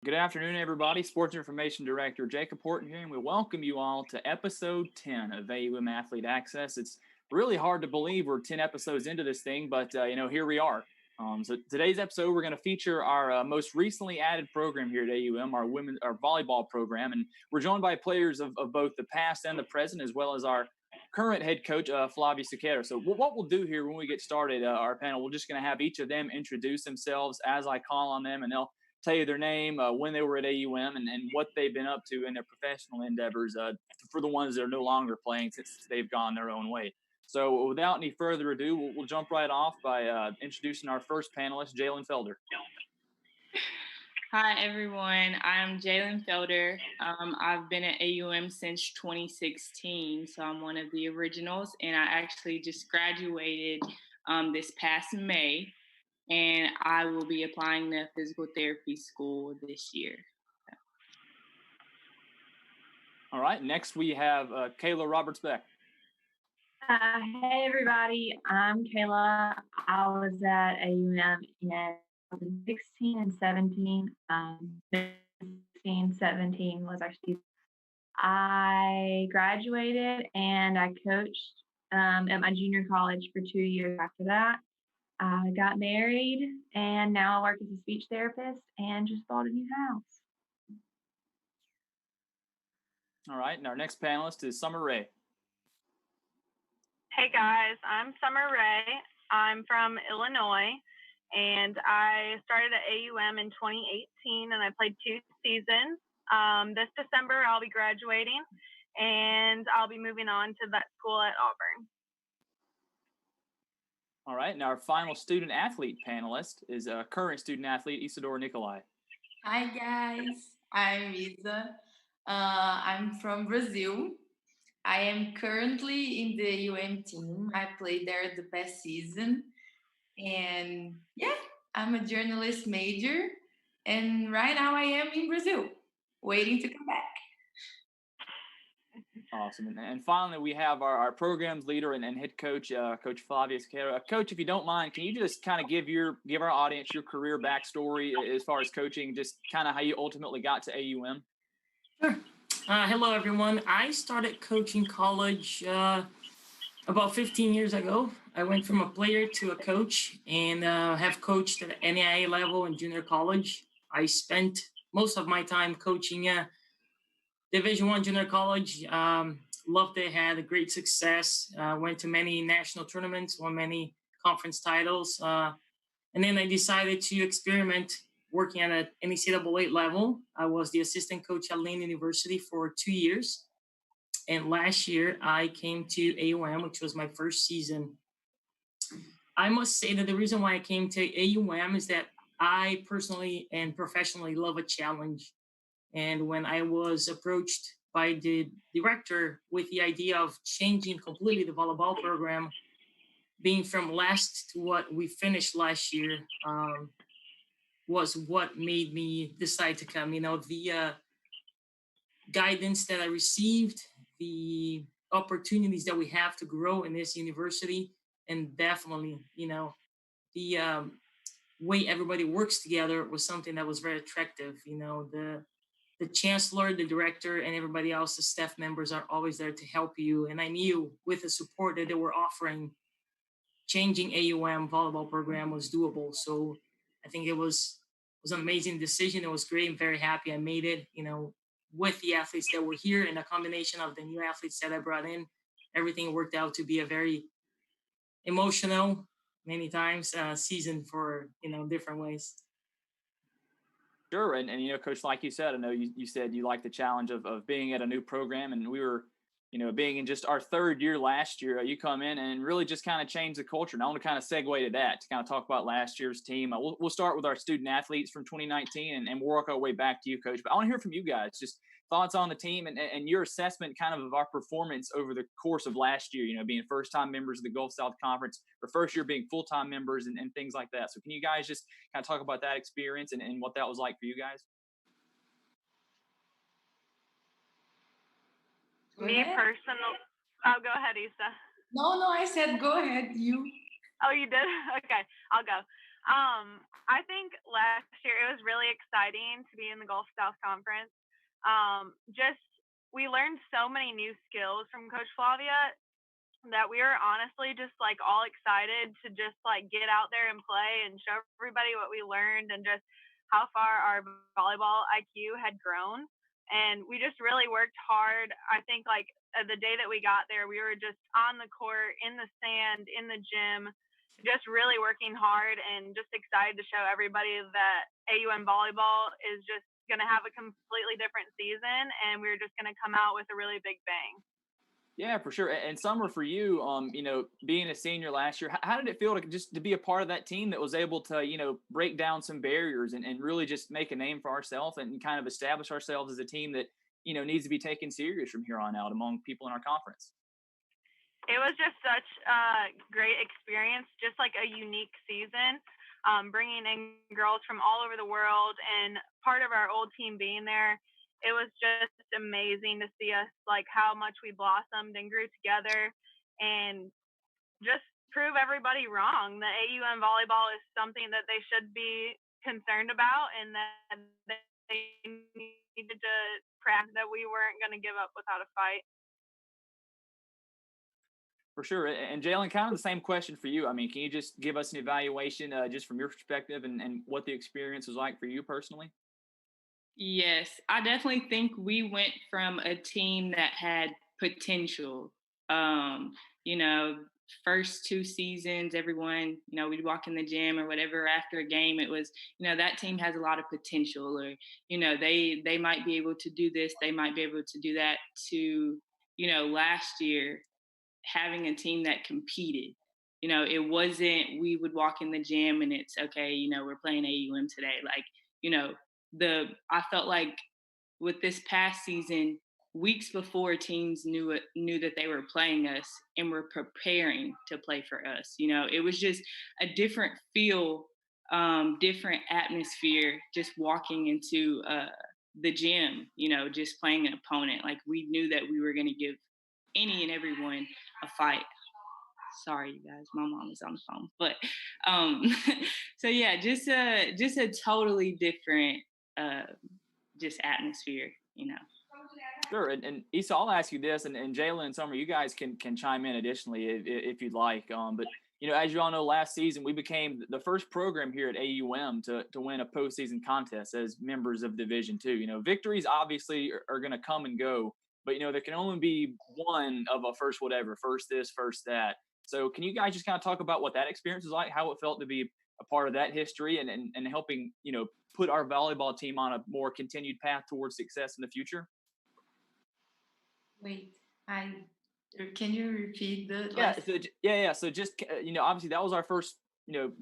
Good afternoon, everybody. Sports Information Director Jacob Horton here, and we welcome you all to episode 10 of AUM Athlete Access. It's really hard to believe we're 10 episodes into this thing, but here we are. So today's episode, we're going to feature our most recently added program here at AUM, our volleyball program, and we're joined by players of both the past and the present, as well as our current head coach, Flavia Sequeira. So what we'll do here when we get started, our panel, we're just going to have each of them introduce themselves as I call on them, and they'll tell you their name, when they were at AUM, and what they've been up to in their professional endeavors for the ones that are no longer playing since they've gone their own way. So without any further ado, we'll jump right off by introducing our first panelist, Jalen Felder. Hi, everyone. I'm Jalen Felder. I've been at AUM since 2016, so I'm one of the originals, and I actually just graduated this past May, and I will be applying to physical therapy school this year. All right, next we have Kayla Roberts-Beck. Hey, everybody. I'm Kayla. I was at AUM in 2016 and 17. 16, 17 was our season. I graduated and I coached at my junior college for 2 years after that. I got married and now I work as a speech therapist and just bought a new house. All right, and our next panelist is Summer Ray. Hey guys, I'm Summer Ray. I'm from Illinois, and I started at AUM in 2018, and I played 2 seasons. This December, I'll be graduating, and I'll be moving on to vet school at Auburn. All right, and our final student-athlete panelist is current student-athlete Isadora Nikolai. Hi guys, I'm Isa. I'm from Brazil. I am currently in the UM team. I played there the past season. And yeah, I'm a journalist major. And right now I am in Brazil, waiting to come back. Awesome. And finally, we have our programs leader and head coach, Coach Flavia Sequeira. Coach, if you don't mind, can you just kind of give our audience your career backstory as far as coaching, just kind of how you ultimately got to AUM? Sure. Hello, everyone. I started coaching college about 15 years ago. I went from a player to a coach and have coached at the NAIA level in junior college. I spent most of my time coaching Division I junior college. Loved it, had a great success. Went to many national tournaments, won many conference titles. And then I decided to experiment working at an NCAA level. I was the assistant coach at Lane University for 2 years. And last year, I came to AUM, which was my first season. I must say that the reason why I came to AUM is that I personally and professionally love a challenge. And when I was approached by the director with the idea of changing completely the volleyball program, being from last to what we finished last year, was what made me decide to come. The guidance that I received, the opportunities that we have to grow in this university, and definitely, the way everybody works together was something that was very attractive. The chancellor, the director, and everybody else, the staff members are always there to help you. And I knew with the support that they were offering, changing AUM volleyball program was doable. So I think it was an amazing decision. It was great. I'm very happy I made it, with the athletes that were here and a combination of the new athletes that I brought in. Everything worked out to be a very emotional, many times, season for, different ways. Sure. And Coach, like you said, I know you said you like the challenge of being at a new program, and we were, being in just our third year last year, you come in and really just kind of change the culture. And I want to kind of segue to that to kind of talk about last year's team. We'll start with our student athletes from 2019 and we'll work our way back to you, Coach. But I want to hear from you guys, just thoughts on the team and your assessment kind of our performance over the course of last year, being first-time members of the Gulf South Conference, or first year being full-time members and things like that. So can you guys just kind of talk about that experience and what that was like for you guys? Me personally. Oh, go ahead, Issa. No, I said go ahead. You. Oh, you did? Okay, I'll go. I think last year it was really exciting to be in the Gulf South Conference. Just we learned so many new skills from Coach Flavia that we were honestly just like all excited to just like get out there and play and show everybody what we learned and just how far our volleyball IQ had grown. And we just really worked hard. I think like the day that we got there, we were just on the court, in the sand, in the gym, just really working hard and just excited to show everybody that AUM volleyball is just going to have a completely different season, and we're just going to come out with a really big bang. Yeah, for sure. And Summer, for you, being a senior last year, how did it feel to be a part of that team that was able to, break down some barriers and really just make a name for ourselves and kind of establish ourselves as a team that, needs to be taken serious from here on out among people in our conference? It was just such a great experience, just like a unique season, bringing in girls from all over the world and part of our old team being there. It was just amazing to see us, like how much we blossomed and grew together and just prove everybody wrong that AUM volleyball is something that they should be concerned about and that they needed to practice, that we weren't going to give up without a fight. For sure. And Jalen, kind of the same question for you. I mean, can you just give us an evaluation just from your perspective and what the experience was like for you personally? Yes, I definitely think we went from a team that had potential. You know, first 2 seasons, everyone, we'd walk in the gym or whatever after a game. It was, that team has a lot of potential, or, they might be able to do this, they might be able to do that. To, last year, having a team that competed. It wasn't we would walk in the gym and it's okay, we're playing AUM today. Like, I felt like with this past season, weeks before teams knew that they were playing us and were preparing to play for us. It was just a different feel, different atmosphere just walking into the gym, just playing an opponent. Like we knew that we were going to give any and everyone a fight. Sorry, you guys, my mom is on the phone. But so yeah, just a totally different just atmosphere. Sure. And Issa, I'll ask you this, and Jalen and Summer, you guys can chime in additionally if you'd like. But as you all know, last season we became the first program here at AUM to win a postseason contest as members of Division II. Victories obviously are going to come and go, but there can only be one of a first whatever, first this, first that. So can you guys just kind of talk about what that experience was like, how it felt to be a part of that history and helping, put our volleyball team on a more continued path towards success in the future? Wait, can you repeat the last? So just, obviously that was our first,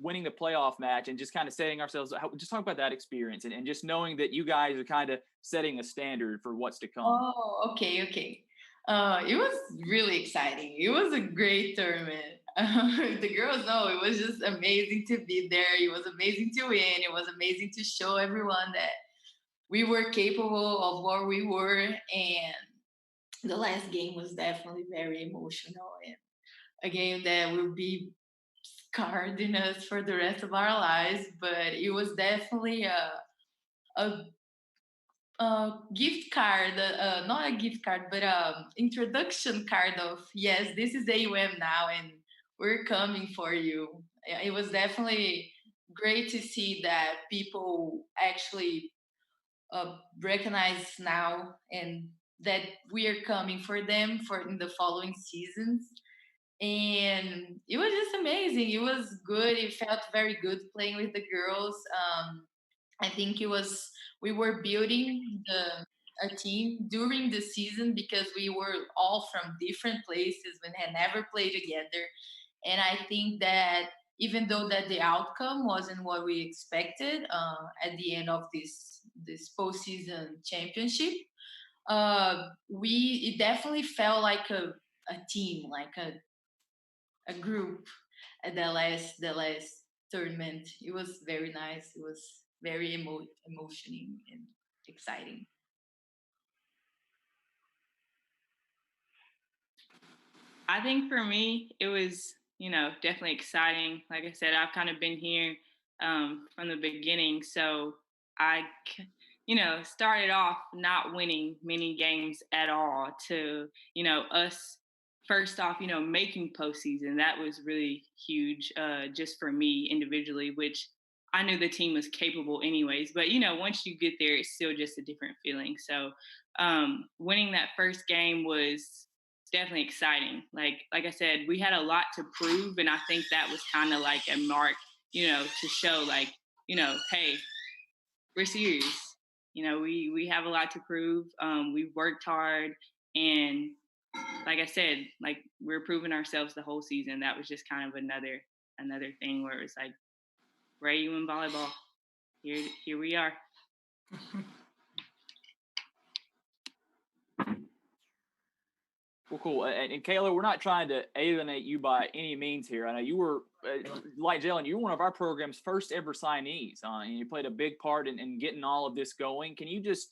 winning the playoff match and just kind of setting ourselves, just talk about that experience and just knowing that you guys are kind of setting a standard for what's to come. Oh, okay. It was really exciting. It was a great tournament. The girls know it was just amazing to be there. It was amazing to win. It was amazing to show everyone that we were capable of what we were. And the last game was definitely very emotional and a game that will be scarred in us for the rest of our lives. But it was definitely a gift card, not a gift card, but introduction card of, yes, this is AUM now and we're coming for you. It was definitely great to see that people actually recognize now and that we are coming for them for in the following seasons. And it was just amazing. It was good. It felt very good playing with the girls. I think we were building a team during the season because we were all from different places and had never played together. And I think that even though that the outcome wasn't what we expected at the end of this postseason championship, it definitely felt like a team, like a group at the last tournament. It was very nice. It was very emotional and exciting. I think for me, it was, definitely exciting. Like I said, I've kind of been here from the beginning. So I, started off not winning many games at all to, us first off, making postseason. That was really huge just for me individually, which I knew the team was capable anyways. But, once you get there, it's still just a different feeling. So winning that first game was definitely exciting. Like I said, we had a lot to prove. And I think that was kind of like a mark, to show like, hey, we're serious. We have a lot to prove. We've worked hard, and like I said, like we're proving ourselves the whole season. That was just kind of another thing where it was like, we're AUM volleyball. Here we are. Well, cool. And Kayla, we're not trying to alienate you by any means here. I know you were, like Jalen, you were one of our program's first ever signees, and you played a big part in getting all of this going. Can you just,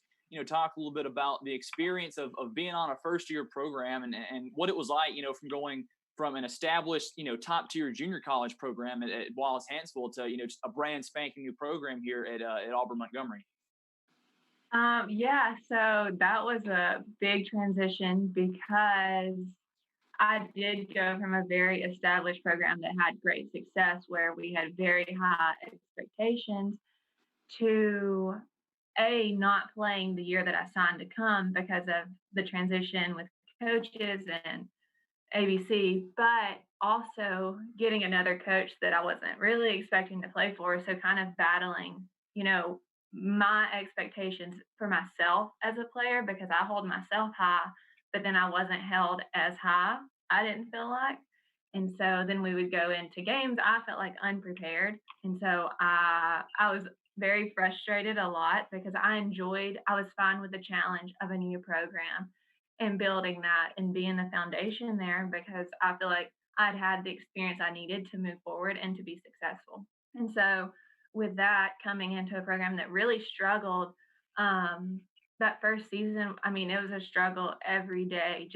talk a little bit about the experience of being on a first-year program and what it was like, from going from an established, top-tier junior college program at Wallace Hansville to, just a brand spanking new program here at Auburn Montgomery? Yeah, so that was a big transition because I did go from a very established program that had great success where we had very high expectations to not playing the year that I signed to come because of the transition with coaches and ABC, but also getting another coach that I wasn't really expecting to play for. So kind of battling, my expectations for myself as a player because I hold myself high, but then I wasn't held as high, I didn't feel like. And so then we would go into games, I felt like unprepared. And so I was very frustrated a lot because I was fine with the challenge of a new program and building that and being the foundation there because I feel like I'd had the experience I needed to move forward and to be successful. And so with that coming into a program that really struggled that first season, it was a struggle every day,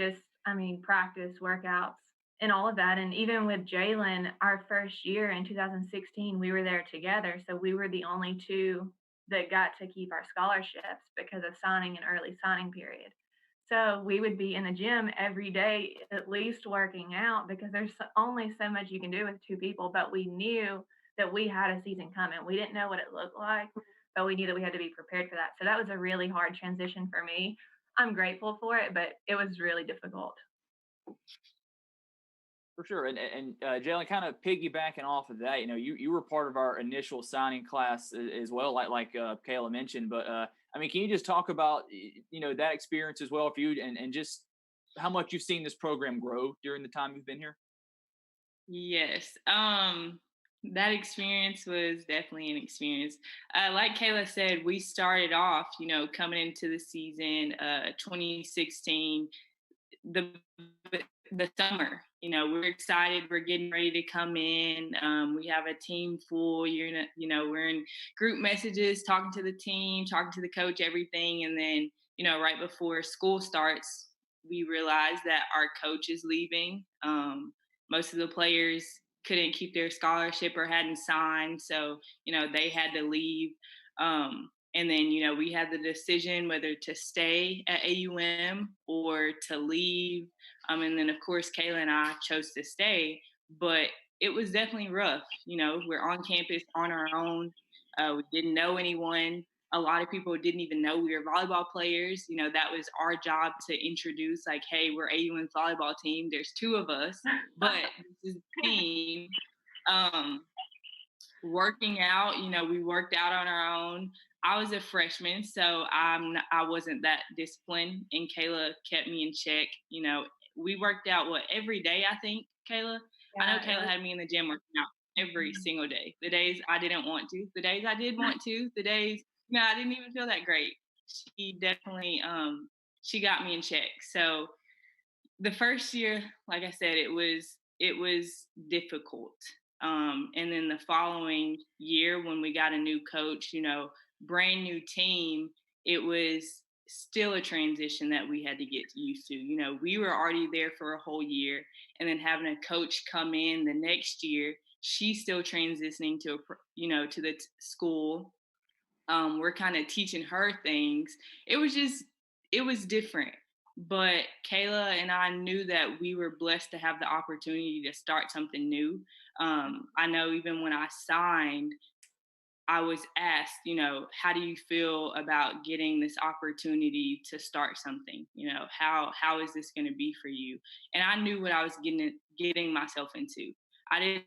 practice, workouts, and all of that. And even with Jalen, our first year in 2016, we were there together. So we were the only two that got to keep our scholarships because of signing an early signing period. So we would be in the gym every day, at least working out because there's only so much you can do with two people, but we knew that we had a season coming. We didn't know what it looked like, but we knew that we had to be prepared for that. So that was a really hard transition for me. I'm grateful for it, but it was really difficult. For sure. And Jalen, kind of piggybacking off of that, you were part of our initial signing class as well, like Kayla mentioned. But, can you just talk about, that experience as well for you and just how much you've seen this program grow during the time you've been here? Yes. That experience was definitely an experience. Like Kayla said, we started off, coming into the season, 2016, the summer. We're excited. We're getting ready to come in. We have a team full. We're in group messages, talking to the team, talking to the coach, everything. And then, right before school starts, we realized that our coach is leaving. Most of the players couldn't keep their scholarship or hadn't signed. So, they had to leave. And then, we had the decision whether to stay at AUM or to leave. And then, of course, Kayla and I chose to stay. But it was definitely rough. We're on campus on our own. We didn't know anyone. A lot of people didn't even know we were volleyball players. That was our job to introduce, like, hey, we're AUM volleyball team. There's two of us, but this is the team. Working out, we worked out on our own. I was a freshman, so I wasn't that disciplined, and Kayla kept me in check. We worked out every day, I think, Kayla. Yeah, I know Kayla had me in the gym working out every single day. The days I didn't want to, the days I did want to, the days I didn't even feel that great. She definitely she got me in check. So the first year, like I said, it was difficult. And then the following year when we got a new coach, brand new team, it was still a transition that we had to get used to. We were already there for a whole year, and then having a coach come in the next year, she's still transitioning to to the school. We're kind of teaching her things. It was different. But Kayla and I knew that we were blessed to have the opportunity to start something new. I know even when I signed, I was asked, how do you feel about getting this opportunity to start something? How is this going to be for you? And I knew what I was getting myself into. I didn't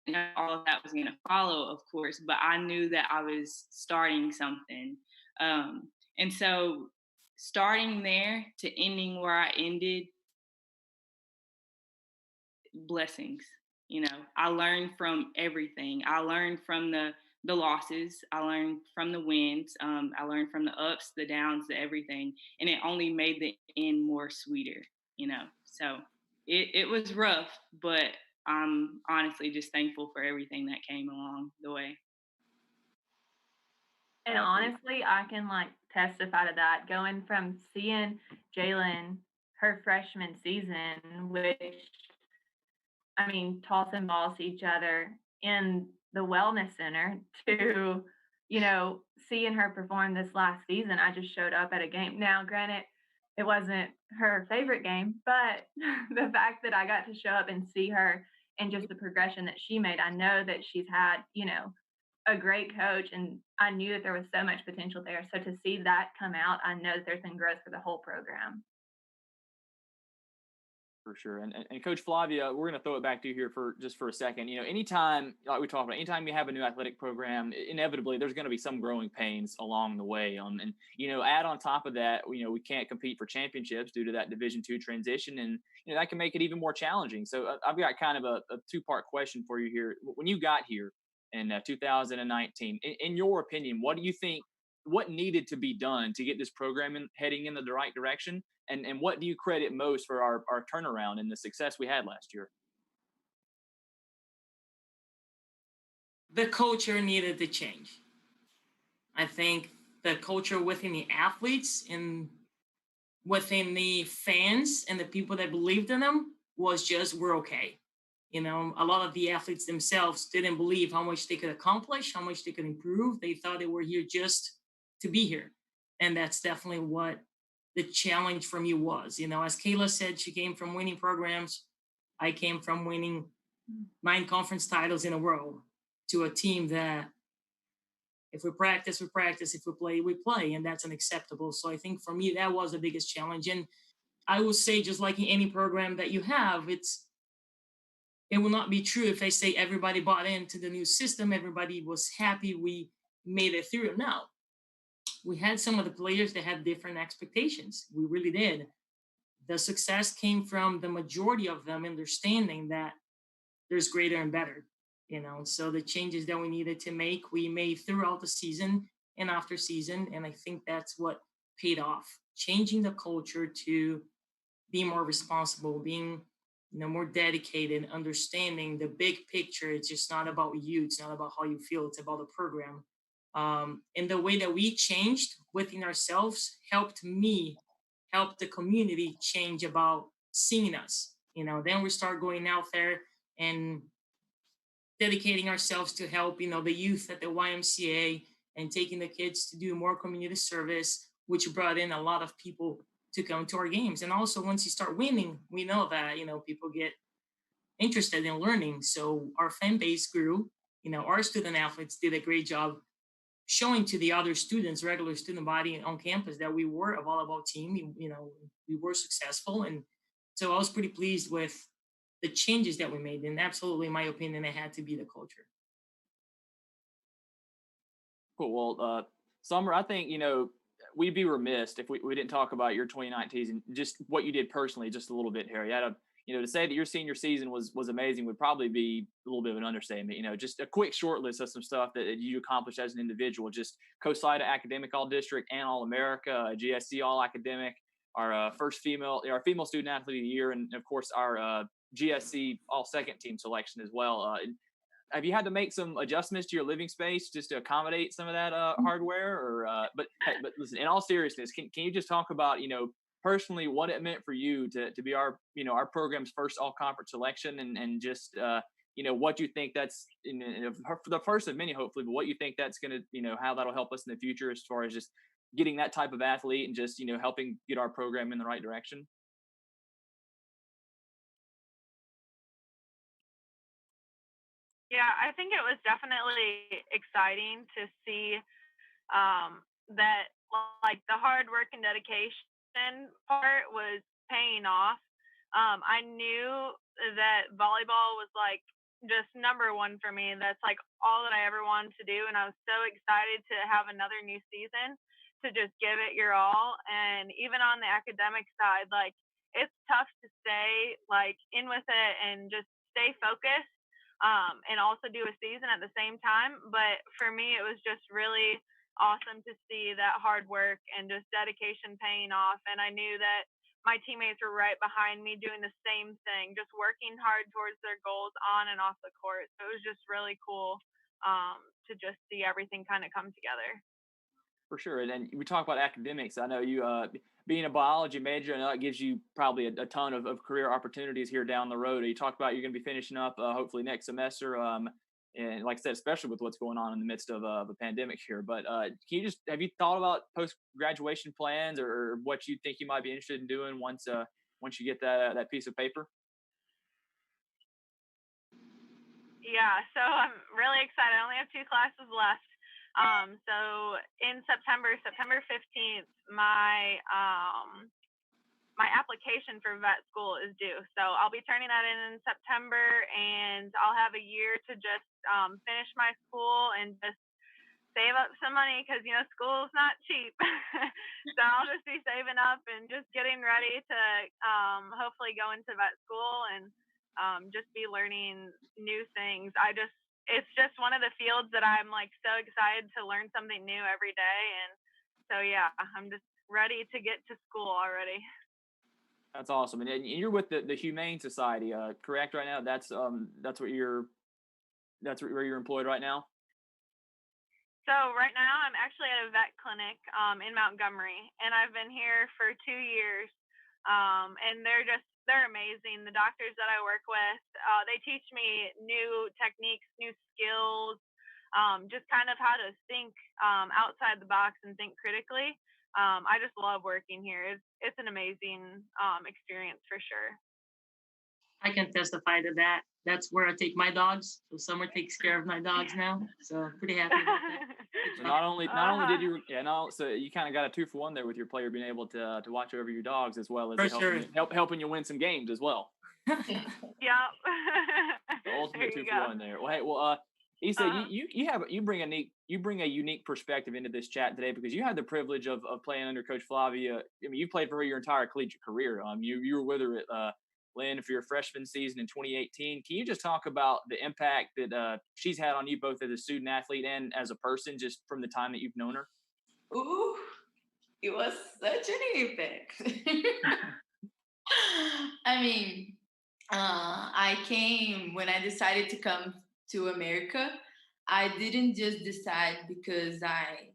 know all of that was going to follow, of course, but I knew that I was starting something. And so starting there to ending where I ended, blessings. I learned from everything. I learned from the losses. I learned from the wins. I learned from the ups, the downs, the everything, and it only made the end more sweeter. So it was rough, but I'm honestly just thankful for everything that came along the way. And honestly, I can testify to that. Going from seeing Jalen her freshman season, which tossing balls to each other in the wellness center, to seeing her perform this last season. I just showed up at a game. Now, granted, it wasn't her favorite game, but the fact that I got to show up and see her and just the progression that she made, I know that she's had a great coach, and I knew that there was so much potential there. So to see that come out, I know that there's been growth for the whole program. For sure. And Coach Flavia, we're going to throw it back to you here for a second. Anytime, like we talked about, anytime you have a new athletic program, inevitably there's going to be some growing pains along the way. And add on top of that, we can't compete for championships due to that Division II transition, and that can make it even more challenging. So I've got kind of a two-part question for you here. When you got here in 2019, in your opinion, what do you think? What needed to be done to get this program heading in the right direction? And what do you credit most for our turnaround and the success we had last year? The culture needed to change. I think the culture within the athletes and within the fans and the people that believed in them was just, we're okay. A lot of the athletes themselves didn't believe how much they could accomplish, how much they could improve. They thought they were here just to be here. And that's definitely what the challenge for me was. As Kayla said, she came from winning programs. I came from winning 9 conference titles in a row to a team that if we practice, we practice. If we play, we play. And that's unacceptable. So I think for me, that was the biggest challenge. And I will say, just like in any program that you have, it will not be true if I say everybody bought into the new system, everybody was happy, we made it through. No. We had some of the players that had different expectations. We really did. The success came from the majority of them understanding that there's greater and better, So the changes that we needed to make, we made throughout the season and after season. And I think that's what paid off. Changing the culture to be more responsible, being more dedicated, understanding the big picture. It's just not about you. It's not about how you feel. It's about the program. And the way that we changed within ourselves helped the community change about seeing us. Then we start going out there and dedicating ourselves to help, the youth at the YMCA and taking the kids to do more community service, which brought in a lot of people to come to our games. And also once you start winning, we know that, people get interested in learning. So our fan base grew, our student athletes did a great job showing to the other students, regular student body on campus, that we were a volleyball team. We were successful. And so I was pretty pleased with the changes that we made. And absolutely, in my opinion, it had to be the culture. Cool. Well, Summer, I think, we'd be remiss if we didn't talk about your 2019 and just what you did personally just a little bit, Harry. To say that your senior season was amazing would probably be a little bit of an understatement. Just a quick short list of some stuff that you accomplished as an individual. Just COSIDA Academic All-District and All-America, GSC All-Academic, our female student athlete of the year, and of course our GSC All-Second Team selection as well. Have you had to make some adjustments to your living space just to accommodate some of that hardware? Or but listen, in all seriousness, can you just talk about personally what it meant for you to be our program's first all conference selection, and just what you think that's for the first of many, hopefully, but what you think that's going to, how that'll help us in the future as far as just getting that type of athlete and just, helping get our program in the right direction. Yeah, I think it was definitely exciting to see that like the hard work and dedication part was paying off. I knew that volleyball was like just number one for me. That's like all that I ever wanted to do. And I was so excited to have another new season to just give it your all. And even on the academic side, like it's tough to stay like in with it and just stay focused and also do a season at the same time. But for me, it was just really awesome to see that hard work and just dedication paying off. And I knew that my teammates were right behind me doing the same thing, just working hard towards their goals on and off the court. So it was just really cool to just see everything kind of come together. For sure. And then we talk about academics. I know you, being a biology major, I know it gives you probably a ton of career opportunities here down the road. You talked about you're going to be finishing up hopefully next semester. And like I said, especially with what's going on in the midst of a pandemic here. But have you thought about post-graduation plans or what you think you might be interested in doing once you get that piece of paper? Yeah, so I'm really excited. I only have 2 classes left. So in September 15th, my application for vet school is due. So I'll be turning that in September, and I'll have a year to just finish my school and just save up some money because, school is not cheap. So I'll just be saving up and just getting ready to hopefully go into vet school and just be learning new things. It's just one of the fields that I'm like so excited to learn something new every day. And so, yeah, I'm just ready to get to school already. That's awesome. And you're with the Humane Society, correct? Right now, that's where you're employed right now. So right now I'm actually at a vet clinic in Montgomery, and I've been here for 2 years. And they're amazing. The doctors that I work with, they teach me new techniques, new skills, just kind of how to think outside the box and think critically. I just love working here. It's an amazing experience for sure. I can testify to that. That's where I take my dogs. So Summer takes care of my dogs now. So pretty happy about that. So not only did you, so you kind of got a 2-for-1 there with your player being able to watch over your dogs as well as helping you win some games as well. Yep. The ultimate 2-for-1 there. Well, hey, Isa, you bring a unique perspective into this chat today because you had the privilege of playing under Coach Flavia. I mean, you played for her your entire collegiate career. You were with her at Lynn for your freshman season in 2018. Can you just talk about the impact that she's had on you both as a student athlete and as a person, just from the time that you've known her? Ooh, it was such an impact. I mean, when I decided to come to America, I didn't just decide because I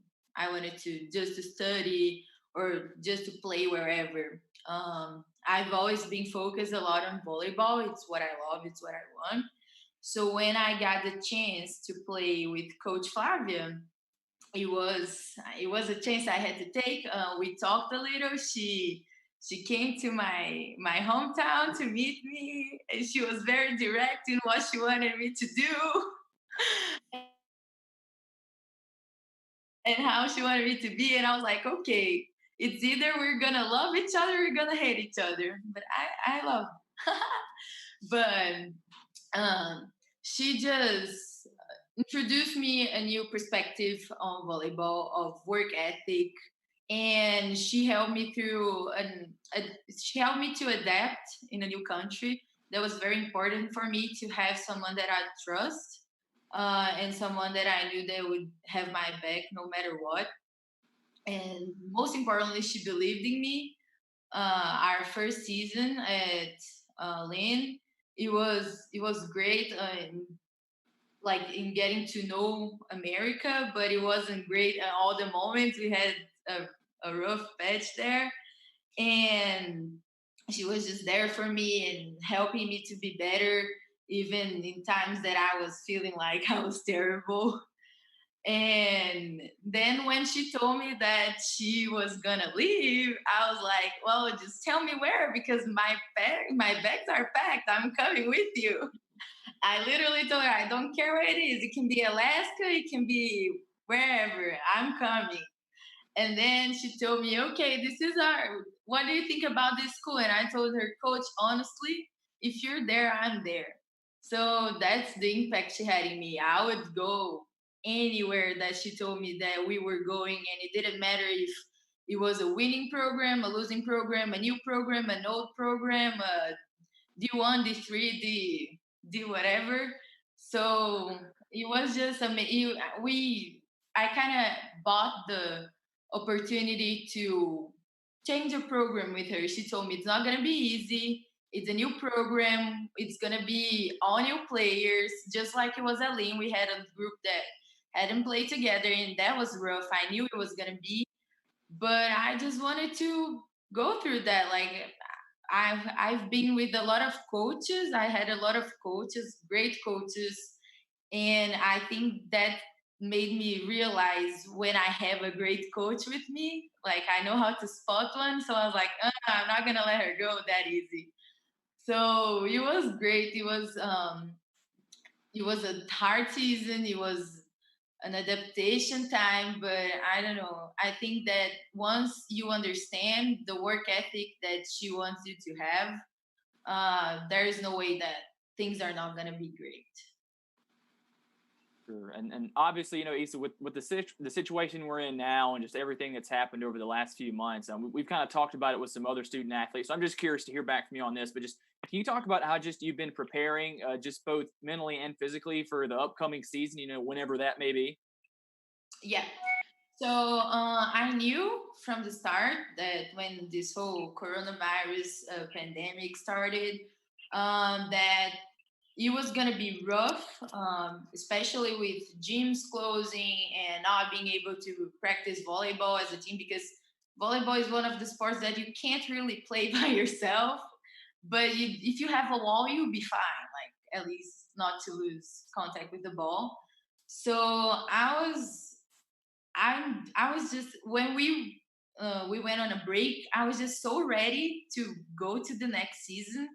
wanted to study or just to play wherever. I've always been focused a lot on volleyball. It's what I love. It's what I want. So when I got the chance to play with Coach Flavia, it was a chance I had to take. We talked a little. She came to my hometown to meet me, and she was very direct in what she wanted me to do and how she wanted me to be. And I was like, okay, it's either we're gonna love each other or we're gonna hate each other. But I love her. But she just introduced me a new perspective on volleyball, of work ethic, and she helped me she helped me to adapt in a new country. That was very important for me, to have someone that I trust and someone that I knew that would have my back no matter what. And most importantly, she believed in me. Our first season at Lynn, it was great. Like in getting to know America, but it wasn't great at all the moments. We had a rough patch there, and she was just there for me and helping me to be better. even in times that I was feeling like I was terrible. And then when she told me that she was gonna leave, I was like, well, just tell me where, because my bags are packed. I'm coming with you. I literally told her, I don't care where it is. It can be Alaska, it can be wherever. I'm coming. And then she told me, okay, what do you think about this school? And I told her, coach, honestly, if you're there, I'm there. So that's the impact she had in me. I would go anywhere that she told me that we were going, and it didn't matter if it was a winning program, a losing program, a new program, an old program, D1, D3, D whatever. So it was just I kind of bought the opportunity to change a program with her. She told me it's not gonna be easy. It's a new program. It's gonna be all new players, just like it was at Lean. We had a group that hadn't played together, and that was rough. I knew it was gonna be, but I just wanted to go through that. Like I've been with a lot of coaches. I had a lot of coaches, great coaches, and I think that made me realize when I have a great coach with me, like I know how to spot one. So I was like, I'm not gonna let her go that easy. So it was great. It was a hard season. It was an adaptation time, but I don't know. I think that once you understand the work ethic that she wants you to have, there is no way that things are not going to be great. Sure. And obviously, Issa, with the situation we're in now and just everything that's happened over the last few months, we've kind of talked about it with some other student athletes. So I'm just curious to hear back from you on this, but just can you talk about how just you've been preparing just both mentally and physically for the upcoming season, whenever that may be? Yeah. So I knew from the start that when this whole coronavirus pandemic started, that it was going to be rough, especially with gyms closing and not being able to practice volleyball as a team, because volleyball is one of the sports that you can't really play by yourself. But if you have a wall, you'll be fine, like at least not to lose contact with the ball. So I was just, when we went on a break, I was just so ready to go to the next season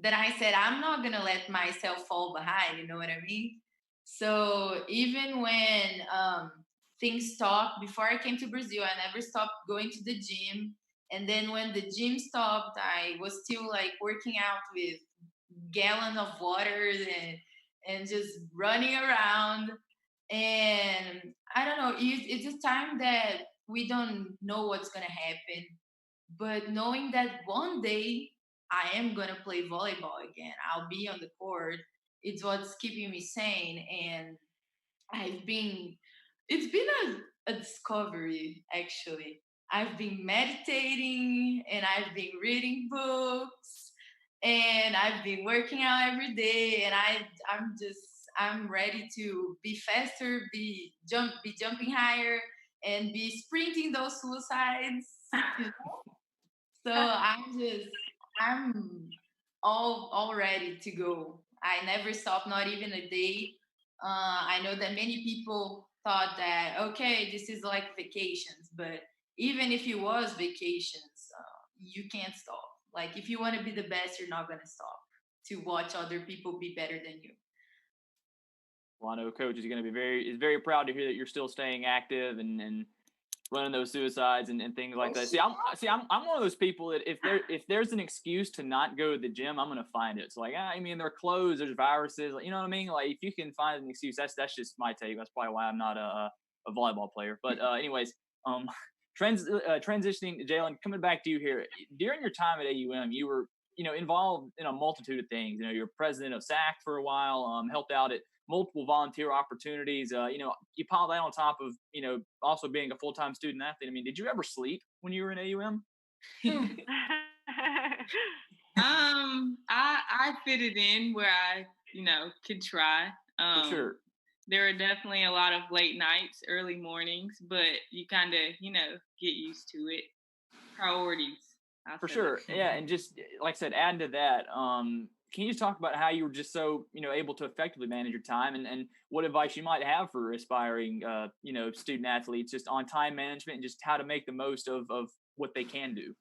that I said, I'm not gonna let myself fall behind. You know what I mean? So even when things stopped, before I came to Brazil, I never stopped going to the gym. And then when the gym stopped, I was still like working out with gallon of water and just running around. And I don't know, it's a time that we don't know what's gonna happen, but knowing that one day I am gonna play volleyball again, I'll be on the court, it's what's keeping me sane. And it's been a discovery, actually. I've been meditating and I've been reading books and I've been working out every day, and I'm ready to be faster, be jumping higher, and be sprinting those suicides. You know? So I'm all ready to go. I never stop, not even a day. I know that many people thought that, okay, this is like vacations, but even if it was vacations, you can't stop. Like if you want to be the best, you're not going to stop to watch other people be better than you. Well, I know Coach is going to be very proud to hear that you're still staying active and running those suicides and things like that. I'm one of those people that if there's an excuse to not go to the gym, I'm going to find it. So like, I mean, they're closed, there's viruses, you know what I mean? Like if you can find an excuse, that's just my take. That's probably why I'm not a volleyball player. But anyways, transitioning, Jalen, coming back to you here. During your time at AUM, you were involved in a multitude of things. You're president of SAC for a while, helped out at multiple volunteer opportunities. You pile that on top of, also being a full-time student athlete. I mean, did you ever sleep when you were in AUM? I fit it in where I, could try. For sure. There are definitely a lot of late nights, early mornings, but you kind of, get used to it. Priorities. For sure. Yeah. And just like I said, adding to that, can you just talk about how you were just so, able to effectively manage your time, and what advice you might have for aspiring, student athletes just on time management and just how to make the most of what they can do?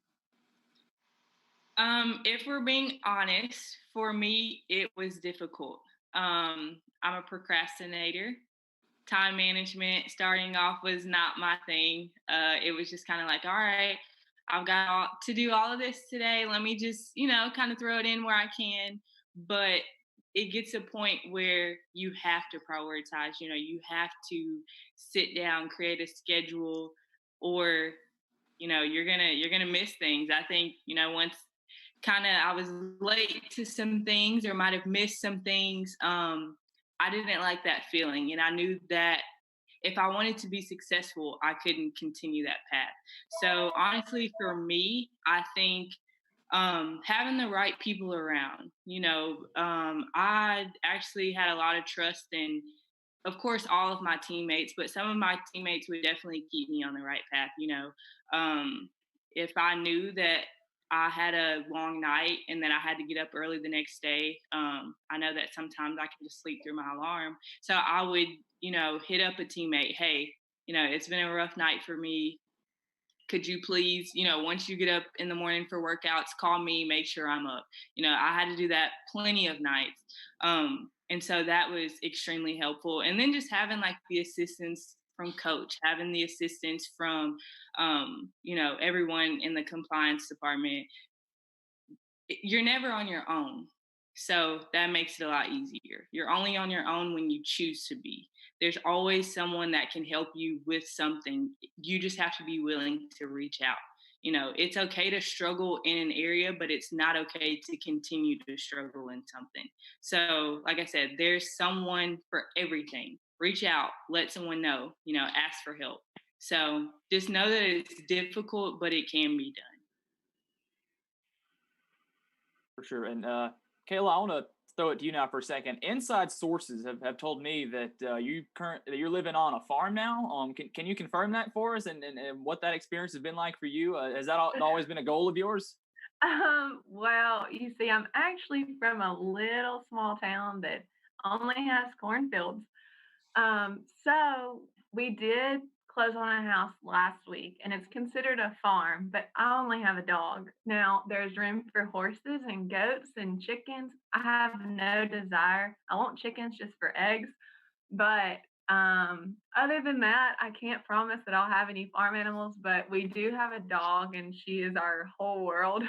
If we're being honest, for me, it was difficult. I'm a procrastinator. Time management starting off was not my thing. It was just kind of like, all right, I've got to do all of this today. Let me just, kind of throw it in where I can. But it gets a point where you have to prioritize. You have to sit down, create a schedule, or you're gonna miss things. I think once kind of I was late to some things or might have missed some things. I didn't like that feeling, and I knew that if I wanted to be successful, I couldn't continue that path. So honestly, for me, I think having the right people around. I actually had a lot of trust in, of course, all of my teammates, but some of my teammates would definitely keep me on the right path. If I knew that I had a long night and that I had to get up early the next day, I know that sometimes I can just sleep through my alarm. So I would, hit up a teammate. Hey, it's been a rough night for me. Could you please, once you get up in the morning for workouts, call me, make sure I'm up. I had to do that plenty of nights. And so that was extremely helpful. And then just having like the assistance from coach, having the assistance from, everyone in the compliance department. You're never on your own. So that makes it a lot easier. You're only on your own when you choose to be. There's always someone that can help you with something. You just have to be willing to reach out. It's okay to struggle in an area, but it's not okay to continue to struggle in something. So, like I said, there's someone for everything. Reach out, let someone know, ask for help. So just know that it's difficult, but it can be done. For sure. And Kayla, I want to throw it to you now for a second. Inside sources have told me that you're living on a farm now. Can you confirm that for us, and what that experience has been like for you? Has that always been a goal of yours? Well, you see, I'm actually from a little small town that only has cornfields. So we did close on a house last week, and it's considered a farm, but I only have a dog. Now, there's room for horses and goats and chickens. I have no desire. I want chickens just for eggs, but other than that, I can't promise that I'll have any farm animals, but we do have a dog, and she is our whole world.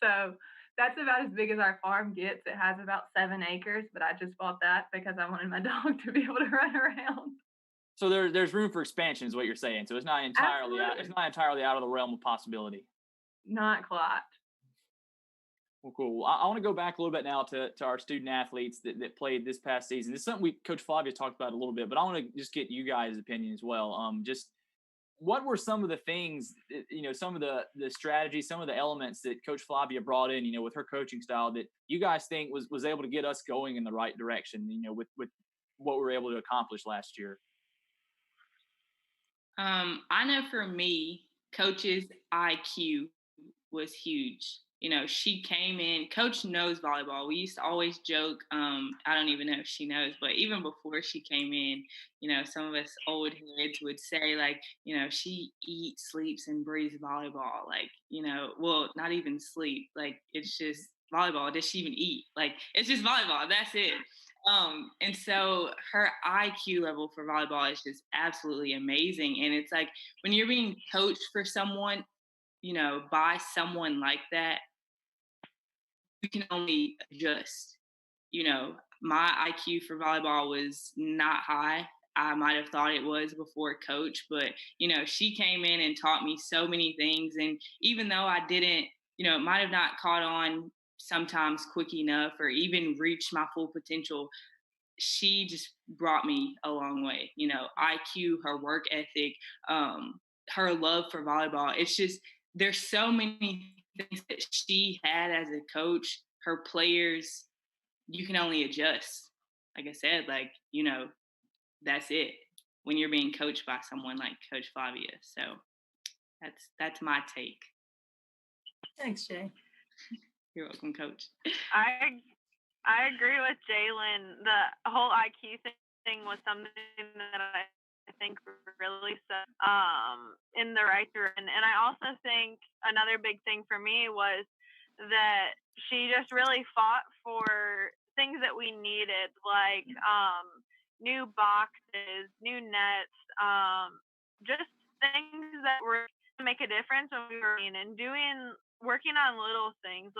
So that's about as big as our farm gets. It has about 7 acres, but I just bought that because I wanted my dog to be able to run around. So there's room for expansion, is what you're saying. So it's not entirely out. It's not entirely out of the realm of possibility. Not quite. Well, cool. I want to go back a little bit now to our student athletes that played this past season. This is something Coach Flavia talked about a little bit, but I want to just get you guys' opinion as well. Just what were some of the things, some of the strategies, some of the elements that Coach Flavia brought in, with her coaching style that you guys think was able to get us going in the right direction, with what we were able to accomplish last year? I know for me, Coach's IQ was huge. She came in, Coach knows volleyball. We used to always joke, I don't even know if she knows, but even before she came in, some of us old heads would say, like, she eats, sleeps, and breathes volleyball. Like, well, not even sleep. Like, it's just volleyball. Does she even eat? Like, it's just volleyball. That's it. And so her IQ level for volleyball is just absolutely amazing. And it's like when you're being coached for someone, by someone like that, you can only adjust. My IQ for volleyball was not high. I might have thought it was before coach, but, she came in and taught me so many things. And even though I didn't, might have not caught on sometimes quick enough or even reached my full potential, she just brought me a long way. IQ, her work ethic, her love for volleyball. It's just, there's so many things that she had as a coach. Her players, you can only adjust. Like I said, that's it when you're being coached by someone like Coach Flavia. So that's my take. Thanks, Jay. You're welcome, Coach. I agree with Jalen. The whole IQ thing was something that I think really set in the right direction. And I also think another big thing for me was that she just really fought for things that we needed, like new boxes, new nets, just things that were to make a difference when we were in and working on little things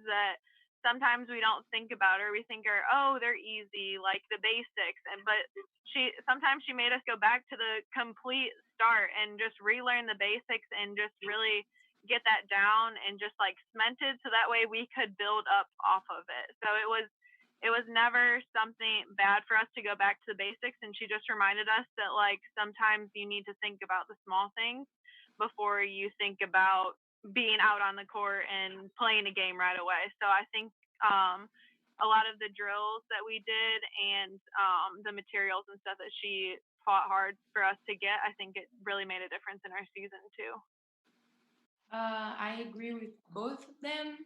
that sometimes we don't think about, or we think are, oh, they're easy, like the basics. But sometimes she made us go back to the complete start and just relearn the basics and just really get that down and just like cement it so that way we could build up off of it. So it was never something bad for us to go back to the basics, and she just reminded us that like sometimes you need to think about the small things before you think about being out on the court and playing a game right away. So I think a lot of the drills that we did and the materials and stuff that she fought hard for us to get, I think it really made a difference in our season too. I agree with both of them.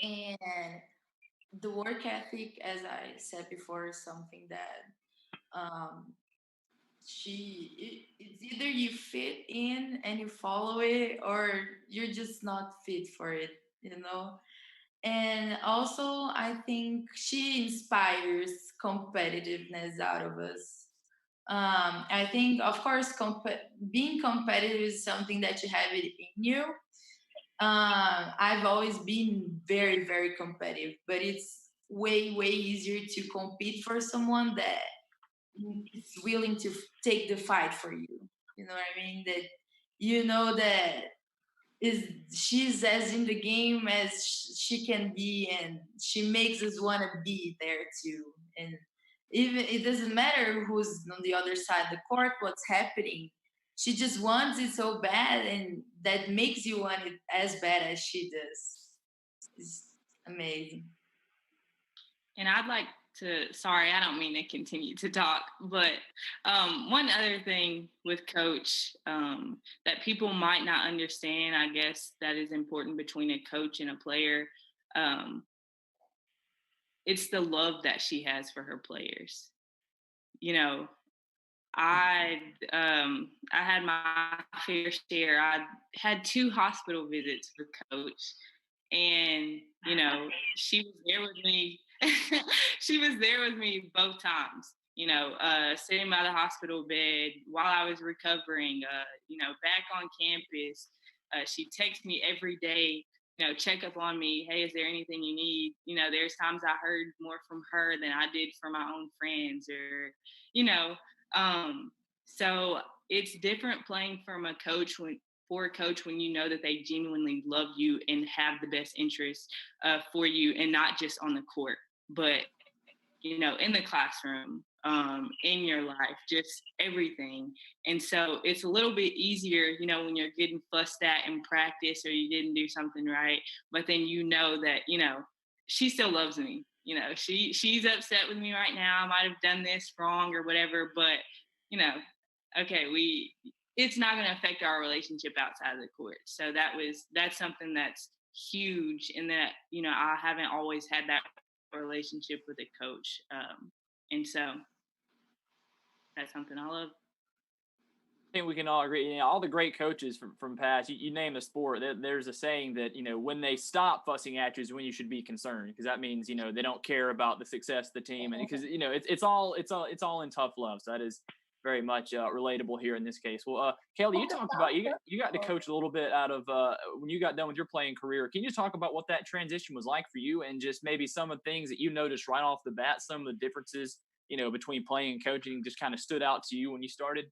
And the work ethic, as I said before, is something that um, it's either you fit in and you follow it, or you're just not fit for it, you know. And also, I think she inspires competitiveness out of us. I think, of course, being competitive is something that you have it in you. I've always been very, very competitive, but it's way, way easier to compete for someone that is willing to take the fight for you. You know what I mean? That you know that is she's as in the game as she can be, and she makes us want to be there too. And even it doesn't matter who's on the other side of the court, what's happening. She just wants it so bad, and that makes you want it as bad as she does. It's amazing. And I'd like to, sorry, I don't mean to continue to talk, but one other thing with Coach that people might not understand, I guess, that is important between a coach and a player, it's the love that she has for her players. You know, I had my fair share. I had 2 hospital visits with Coach, and she was there with me. She was there with me both times. Sitting by the hospital bed while I was recovering. Back on campus. She texts me every day. Check up on me. Hey, is there anything you need? There's times I heard more from her than I did from my own friends, or so it's different playing from a coach for a coach when you know that they genuinely love you and have the best interest for you, and not just on the court, but in the classroom, in your life, just everything. And so it's a little bit easier, when you're getting fussed at in practice or you didn't do something right, but then that she still loves me. She's upset with me right now. I might have done this wrong or whatever, but okay, it's not going to affect our relationship outside of the court. So that's something that's huge, and that I haven't always had that relationship with a coach, and so that's something I love. I think we can all agree. All the great coaches from past, you name the sport, there's a saying that when they stop fussing at you is when you should be concerned, because that means they don't care about the success of the team, and because it's all in tough love. So that is very much relatable here in this case. Well, Kayla, you talked about you got to coach a little bit out of when you got done with your playing career. Can you just talk about what that transition was like for you, and just maybe some of the things that you noticed right off the bat, some of the differences between playing and coaching just kind of stood out to you when you started?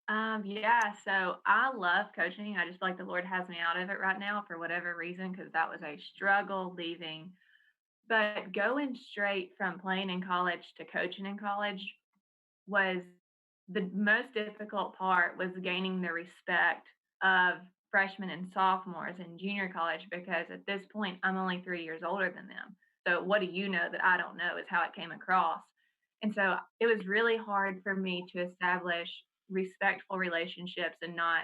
Yeah, so I love coaching. I just feel like the Lord has me out of it right now for whatever reason, because that was a struggle leaving. But going straight from playing in college to coaching in college was the most difficult part, was gaining the respect of freshmen and sophomores in junior college, because at this point I'm only 3 years older than them. So what do you know that I don't know, is how it came across. And so it was really hard for me to establish respectful relationships and not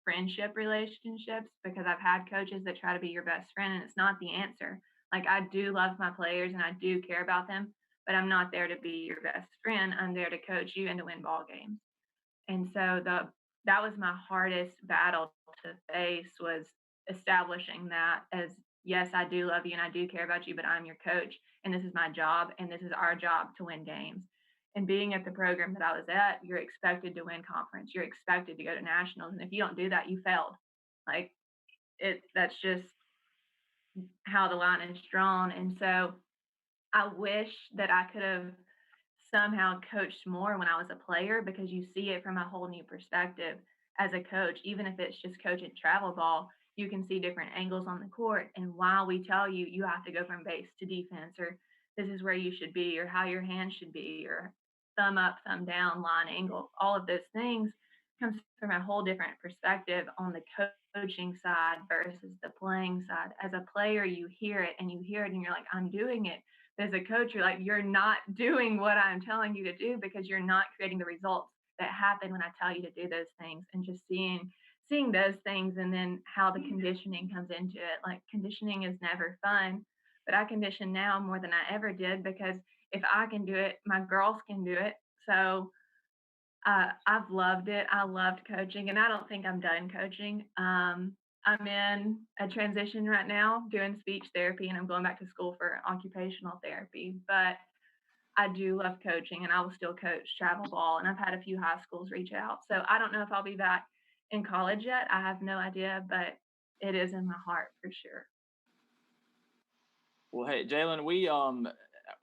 friendship relationships, because I've had coaches that try to be your best friend, and it's not the answer. Like, I do love my players and I do care about them, but I'm not there to be your best friend. I'm there to coach you and to win ball games. And so that was my hardest battle to face, was establishing that as, yes, I do love you and I do care about you, but I'm your coach and this is my job and this is our job to win games. And being at the program that I was at, you're expected to win conference. You're expected to go to nationals. And if you don't do that, you failed. Like, that's just how the line is drawn. And so I wish that I could have somehow coached more when I was a player, because you see it from a whole new perspective as a coach. Even if it's just coaching travel ball, you can see different angles on the court. And while we tell you, you have to go from base to defense, or this is where you should be, or how your hand should be, or thumb up, thumb down, line angle, all of those things comes from a whole different perspective on the coaching side versus the playing side. As a player, you hear it and you're like, I'm doing it. But as a coach, you're like, you're not doing what I'm telling you to do, because you're not creating the results that happen when I tell you to do those things. And just seeing those things, and then how the conditioning comes into it. Like, conditioning is never fun, but I condition now more than I ever did, because if I can do it, my girls can do it. So I've loved it. I loved coaching, and I don't think I'm done coaching. I'm in a transition right now doing speech therapy, and I'm going back to school for occupational therapy. But I do love coaching, and I will still coach travel ball. And I've had a few high schools reach out. So I don't know if I'll be back in college yet. I have no idea, but it is in my heart for sure. Well, hey, Jalen,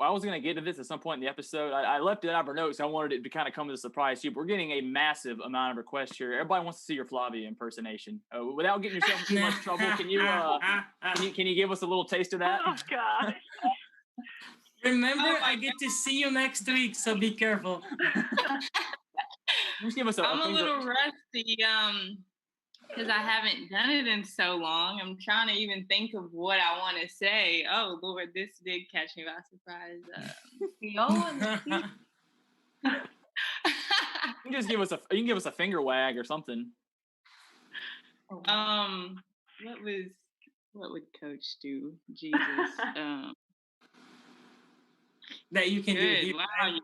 I was going to get to this at some point in the episode. I left it out of our notes. I wanted it to kind of come as a surprise to you. But we're getting a massive amount of requests here. Everybody wants to see your Flavia impersonation. Without getting yourself in too much trouble, can you give us a little taste of that? Oh gosh. Remember, I get to see you next week, so be careful. Just give us I'm a little rusty, because I haven't done it in so long. I'm trying to even think of what I want to say. Oh Lord, this did catch me by surprise. You can just give us a finger wag or something. What would Coach do? Jesus. That you can do here. Wow,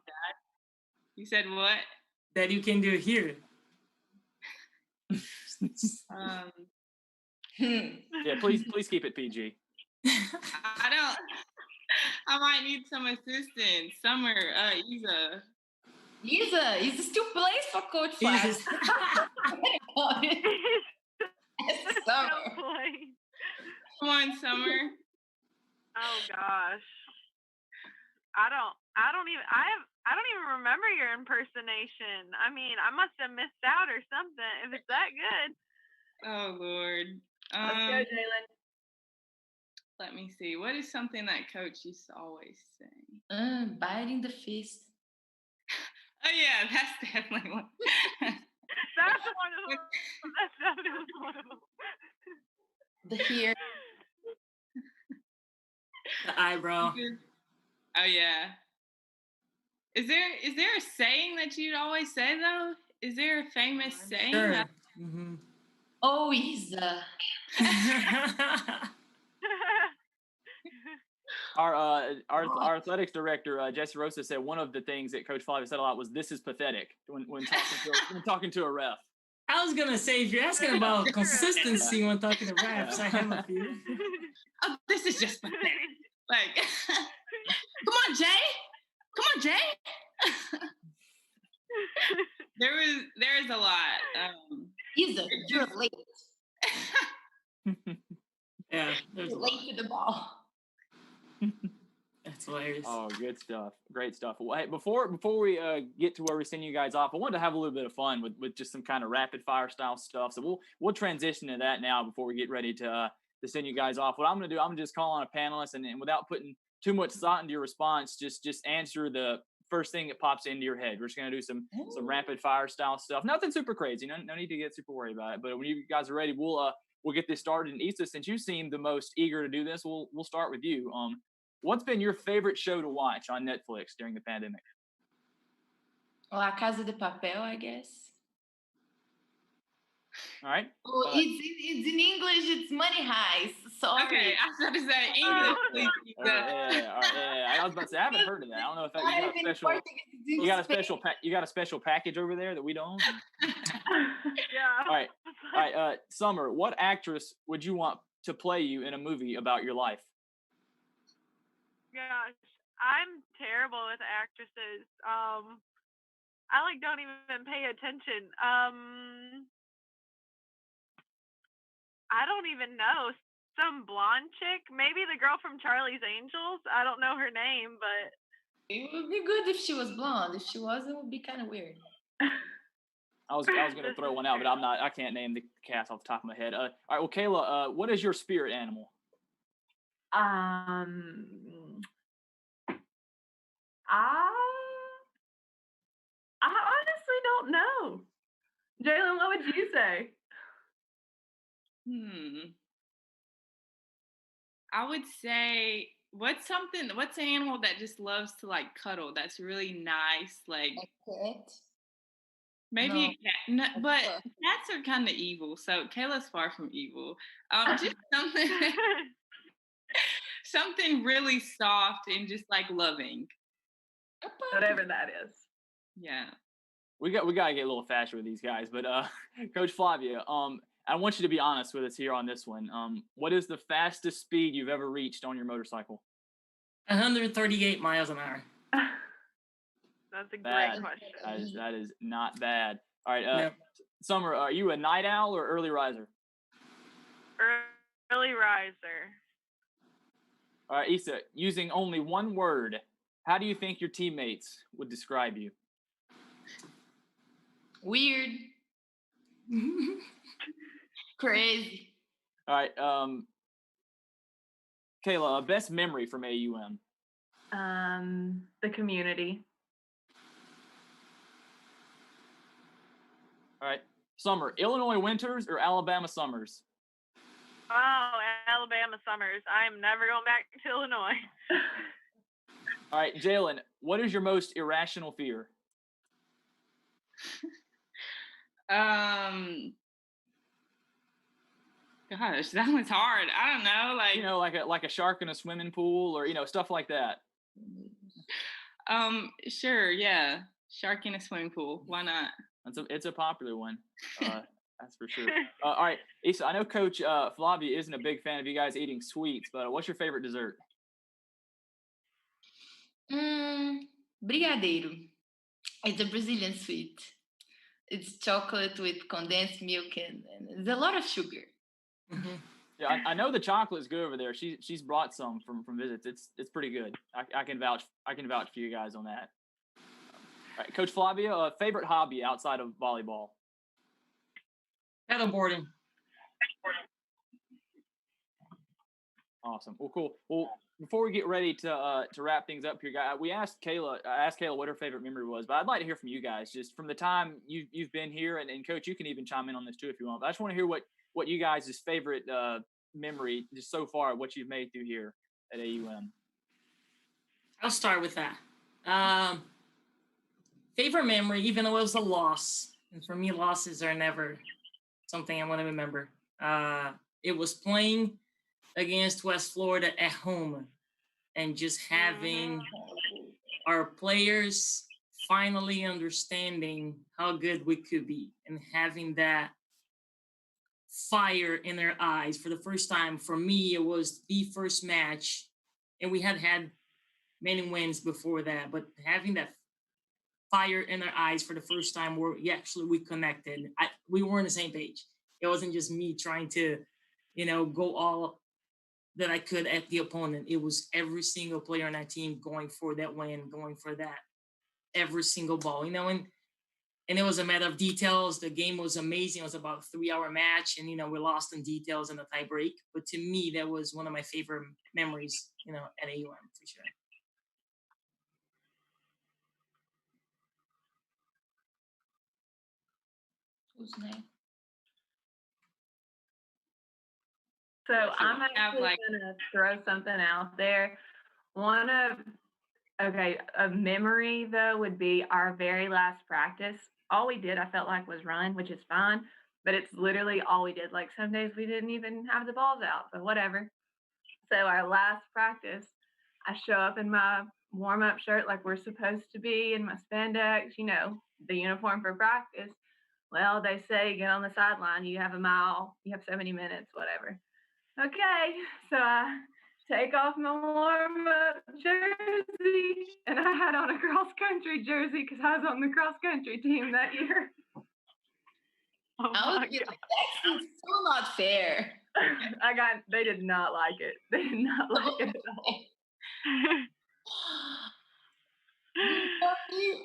you said what? That you can do here. Yeah, please keep it PG. I might need some assistance. Summer, Isa still plays for Coach Flash. Come on, Summer. Oh gosh. I don't even remember your impersonation. I mean, I must have missed out or something if it's that good. Oh Lord. Let's go, Jalen. Let me see. What is something that Coach used to always say? Biting the fist. Oh yeah, that's definitely one. That's one of them. That's definitely one of them. The hair. The eyebrow. Oh yeah. Is there a saying that you'd always say though? Is there a famous saying? Sure. Mm-hmm. Oh, Isa. Our athletics director, Jesse Rosa, said one of the things that Coach Flavia said a lot was, "This is pathetic," when talking to a ref. I was gonna say, if you're asking about consistency when talking to refs, I have a few. Oh, this is just pathetic. Like, come on, Jay. There is a lot. Isa, you're late. Yeah, there's you're late to the ball. That's hilarious. Oh, good stuff. Great stuff. Well, hey, before we get to where we send you guys off, I wanted to have a little bit of fun with just some kind of rapid fire style stuff. So we'll transition to that now before we get ready to send you guys off. What I'm going to do, I'm going to just call on a panelist, and without putting too much thought into your response, just answer the first thing that pops into your head. We're just going to do some rapid fire style stuff. Nothing super crazy. No need to get super worried about it. But when you guys are ready, we'll get this started. And Issa, since you seem the most eager to do this, we'll start with you. What's been your favorite show to watch on Netflix during the pandemic? La Casa de Papel, I guess. All right. Oh, it's in English. It's money heist. Sorry. Okay, I was about to say English, please. All right. I was about to say I haven't heard of that. I don't know if you got a special. You got a special package over there that we don't. Yeah. All right. Summer, what actress would you want to play you in a movie about your life? Gosh, I'm terrible with actresses. I don't even pay attention. I don't even know. Some blonde chick, maybe the girl from Charlie's Angels. I don't know her name, but It would be good if she was blonde. If she wasn't, it would be kind of weird. I was gonna throw one out, but I'm not. I can't name the cast off the top of my head. All right. Well, Kayla, what is your spirit animal? I honestly don't know. Jalen, what would you say? I would say what's an animal that just loves to cuddle? That's really nice. A cat? Maybe No. a cat. No, but cats are kind of evil. So Kayla's far from evil. Just something really soft and just loving. Whatever that is. Yeah. We gotta get a little faster with these guys, but Coach Flavia, I want you to be honest with us here on this one. What is the fastest speed you've ever reached on your motorcycle? 138 miles an hour. that's a great question. That is not bad. All right, No. Summer, are you a night owl or early riser? Early riser. All right, Issa, using only one word, how do you think your teammates would describe you? Weird. Crazy. All right, Kayla, best memory from AUM? The community. All right, Summer, Illinois winters or Alabama summers? Oh, Alabama summers. I'm never going back to Illinois. All right, Jalen, what is your most irrational fear? Gosh, that one's hard. I don't know. Like a shark in a swimming pool, or stuff like that. Sure, yeah. Shark in a swimming pool. Why not? It's a popular one. That's for sure. All right, Issa, I know Coach Flavia isn't a big fan of you guys eating sweets, but what's your favorite dessert? Brigadeiro. It's a Brazilian sweet. It's chocolate with condensed milk and there's a lot of sugar. Mm-hmm. Yeah, I know the chocolate's good over there. She's brought some from visits. It's pretty good. I can vouch for you guys on that. All right, Coach Flavia, favorite hobby outside of volleyball? Paddleboarding. Awesome. Well, cool. Well, before we get ready to wrap things up here, guys, I asked Kayla what her favorite memory was, but I'd like to hear from you guys, just from the time you've been here, and Coach, you can even chime in on this too if you want. But I just want to hear what you guys' favorite memory just so far, what you've made through here at AUM. I'll start with that. Favorite memory, even though it was a loss, and for me, losses are never something I want to remember. It was playing against West Florida at home and just having our players finally understanding how good we could be and having that fire in their eyes for the first time. For me, it was the first match, and we had many wins before that, but having that fire in their eyes for the first time where we connected. We were on the same page. It wasn't just me trying to, go all that I could at the opponent. It was every single player on that team going for that win, going for that every single ball, and it was a matter of details. The game was amazing. It was about a 3-hour match, and we lost in details in the tie break. But to me, that was one of my favorite memories, at AUM for sure. Who's next? So I'm actually gonna throw something out there. A memory though would be our very last practice. All we did, I felt like, was run, which is fine. but it's literally all we did. Like some days we didn't even have the balls out, but whatever. So our last practice, I show up in my warm-up shirt like we're supposed to be, in my spandex, the uniform for practice. Well, they say get on the sideline. You have a mile. You have so many minutes, whatever. Okay, so I take off my warm-up jersey, and I had on a cross-country jersey because I was on the cross-country team that year. Oh my God. That's so not fair. They did not like it. They did not like it at all.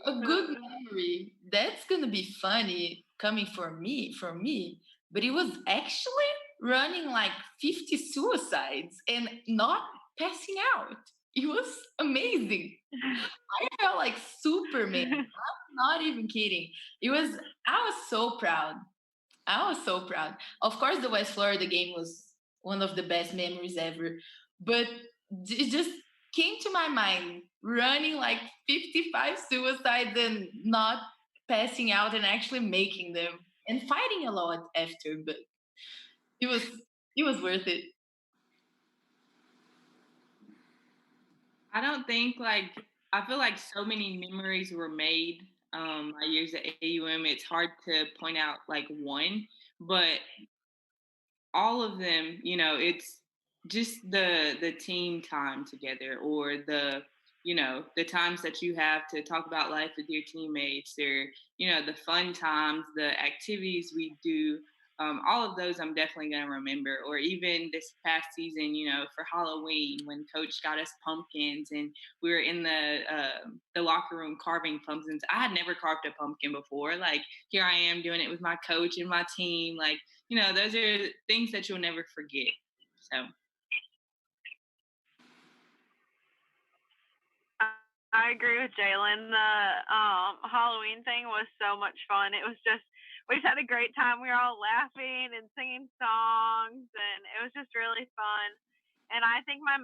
A good memory. That's gonna be funny coming from me, but it was actually running like 50 suicides and not passing out. It was amazing. I felt like Superman. I'm not even kidding. I was so proud. Of course, the West Florida game was one of the best memories ever, but it just came to my mind running like 55 suicides and not passing out and actually making them and fighting a lot after, but it was worth it. I don't think I feel like so many memories were made my years at AUM. It's hard to point out like one, but all of them, it's just the team time together, or the times that you have to talk about life with your teammates, or the fun times, the activities we do. All of those I'm definitely going to remember. Or even this past season, for Halloween, when Coach got us pumpkins and we were in the locker room carving pumpkins. I had never carved a pumpkin before. Like, here I am doing it with my coach and my team. Like, those are things that you'll never forget. So. I agree with Jalen. The Halloween thing was so much fun. We just had a great time. We were all laughing and singing songs, and it was just really fun. And I think my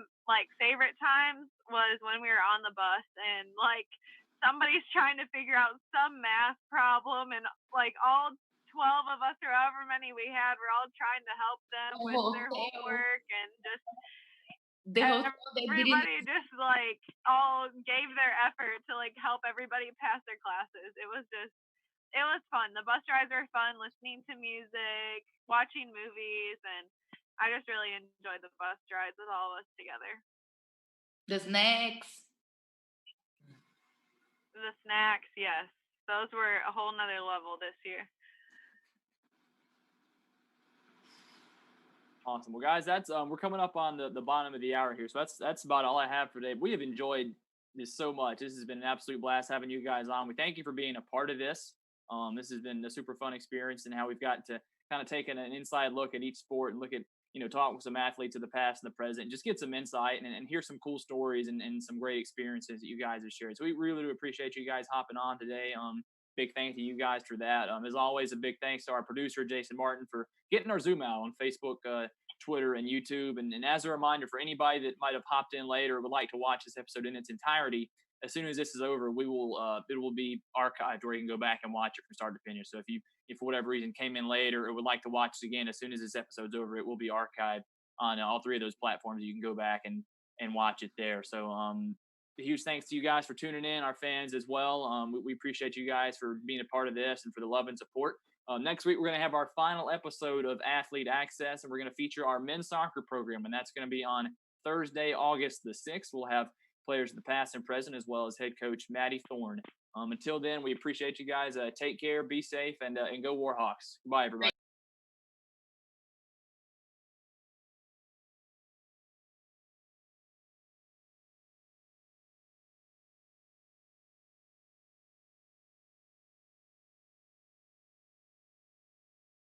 favorite times was when we were on the bus and somebody's trying to figure out some math problem, and all 12 of us or however many we had, we're all trying to help them with their homework, and just everybody just all gave their effort to help everybody pass their classes. It was fun. The bus rides were fun, listening to music, watching movies, and I just really enjoyed the bus rides with all of us together. The snacks, yes. Those were a whole nother level this year. Awesome. Well, guys, that's we're coming up on the bottom of the hour here, so that's about all I have for today. We have enjoyed this so much. This has been an absolute blast having you guys on. We thank you for being a part of this. This has been a super fun experience, and how we've gotten to kind of take an inside look at each sport and look at, talk with some athletes of the past and the present, and just get some insight and hear some cool stories and some great experiences that you guys have shared. So we really do appreciate you guys hopping on today. Big thank to you guys for that. As always, a big thanks to our producer, Jason Martin, for getting our Zoom out on Facebook, Twitter, and YouTube. And as a reminder for anybody that might have hopped in later or would like to watch this episode in its entirety, as soon as this is over, it will be archived where you can go back and watch it from start to finish. So if for whatever reason came in later or would like to watch it again, as soon as this episode's over, it will be archived on all three of those platforms. You can go back and watch it there. So a huge thanks to you guys for tuning in, our fans as well. We appreciate you guys for being a part of this and for the love and support. Next week, we're going to have our final episode of Athlete Access, and we're going to feature our men's soccer program, and that's going to be on Thursday, August the 6th. We'll have players in the past and present, as well as head coach Maddie Thorne. Until then, we appreciate you guys. Take care, be safe, and go Warhawks. Goodbye, everybody.